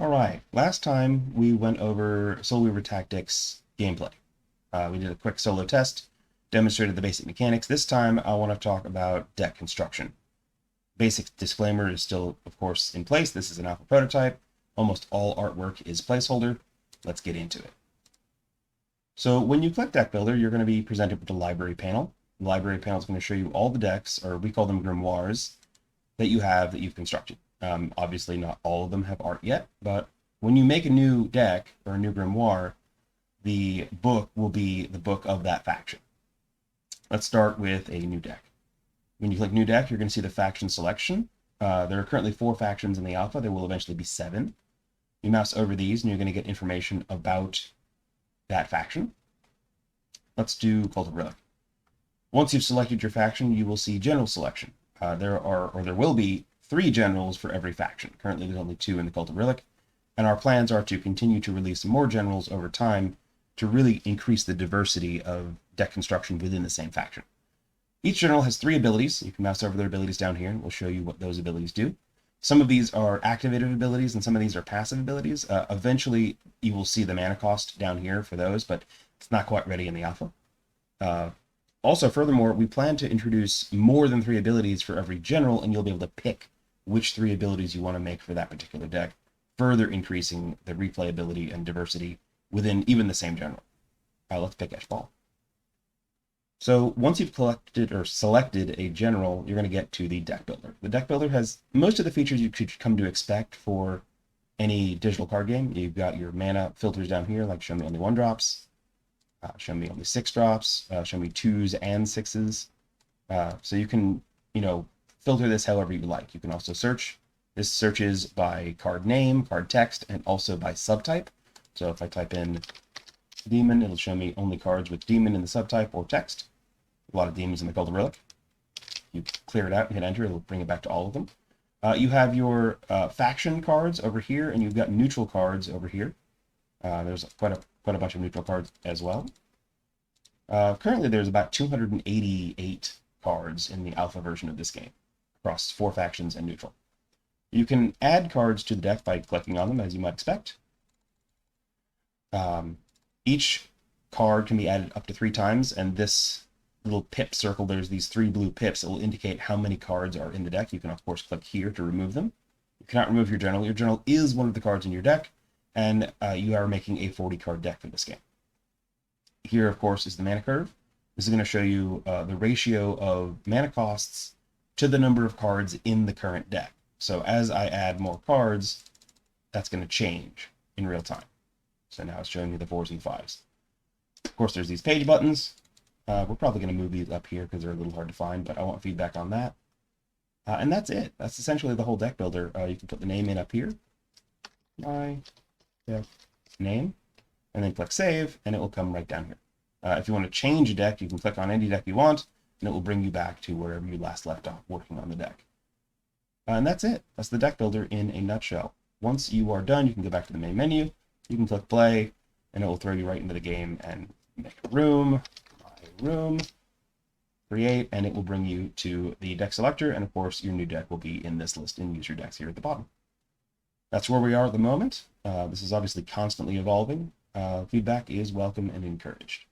All right, last time we went over Soulweaver Tactics gameplay. We did a quick solo test, demonstrated the basic mechanics. This time I want to talk about deck construction. Basic disclaimer is still, of course, in place. This is an alpha prototype. Almost all artwork is placeholder. Let's get into it. So when you click Deckbuilder, you're going to be presented with the library panel. The library panel is going to show you all the decks, or we call them grimoires, that you have that you've constructed. Obviously, not all of them have art yet, but when you make a new deck or a new grimoire, the book will be the book of that faction. Let's start with a new deck. When you click New Deck, you're going to see the faction selection. There are currently 4 factions in the alpha. There will eventually be 7. You mouse over these, and you're going to get information about that faction. Let's do Cult of Relic. Once you've selected your faction, you will see General Selection. There will be 3 generals for every faction. Currently, there's only 2 in the Cult of Relic, and our plans are to continue to release more generals over time to really increase the diversity of deck construction within the same faction. Each general has 3 abilities. You can mouse over their abilities down here, and we'll show you what those abilities do. Some of these are activated abilities, and some of these are passive abilities. Eventually, you will see the mana cost down here for those, but it's not quite ready in the alpha. Also, furthermore, we plan to introduce more than 3 abilities for every general, and you'll be able to pick which 3 abilities you want to make for that particular deck, further increasing the replayability and diversity within even the same general. Let's pick Eshbal. So once you've collected or selected a general, you're going to get to the deck builder. The deck builder has most of the features you could come to expect for any digital card game. You've got your mana filters down here, like show me only 1 drops, show me only 6 drops, show me 2s and 6s. So you can, filter this however you like. You can also search. This searches by card name, card text, and also by subtype. So if I type in demon, it'll show me only cards with demon in the subtype or text. A lot of demons in the Cult of Relic. You clear it out and hit enter, it'll bring it back to all of them. You have your faction cards over here, and you've got neutral cards over here. There's quite a bunch of neutral cards as well. Currently, there's about 288 cards in the alpha version of this game, across 4 factions and neutral. You can add cards to the deck by clicking on them, as you might expect. Each card can be added up to 3 times, and this little pip circle, there's these 3 blue pips. It will indicate how many cards are in the deck. You can, of course, click here to remove them. You cannot remove your general. Your general is one of the cards in your deck, and you are making a 40-card deck for this game. Here, of course, is the mana curve. This is going to show you the ratio of mana costs to the number of cards in the current deck. So as I add more cards, that's going to change in real time. So now it's showing me the 4s and 5s. Of course, there's these page buttons. We're probably going to move these up here because they're a little hard to find, but I want feedback on that. And that's it. That's essentially the whole deck builder. You can put the name in up here. My deck name. And then click save, and it will come right down here. If you want to change a deck, you can click on any deck you want, and it will bring you back to wherever you last left off working on the deck. And that's it. That's the deck builder in a nutshell. Once you are done, you can go back to the main menu. You can click play, and it will throw you right into the game and make a room, create, and it will bring you to the deck selector. And of course, your new deck will be in this list in user decks here at the bottom. That's where we are at the moment. This is obviously constantly evolving. Feedback is welcome and encouraged.